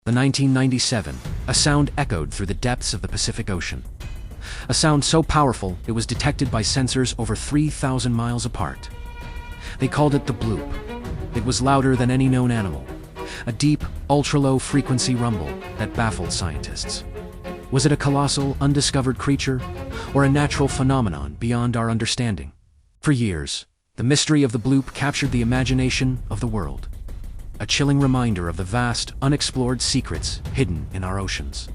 The 1997, a sound echoed through the depths of the Pacific Ocean. A sound so powerful it was detected by sensors over 3,000 miles apart. They called it the Bloop. It was louder than any known animal, a deep, ultra-low frequency rumble that baffled scientists. Was it a colossal, undiscovered creature, or a natural phenomenon beyond our understanding? For years, the mystery of the Bloop captured the imagination of the world, a chilling reminder of the vast, unexplored secrets hidden in our oceans.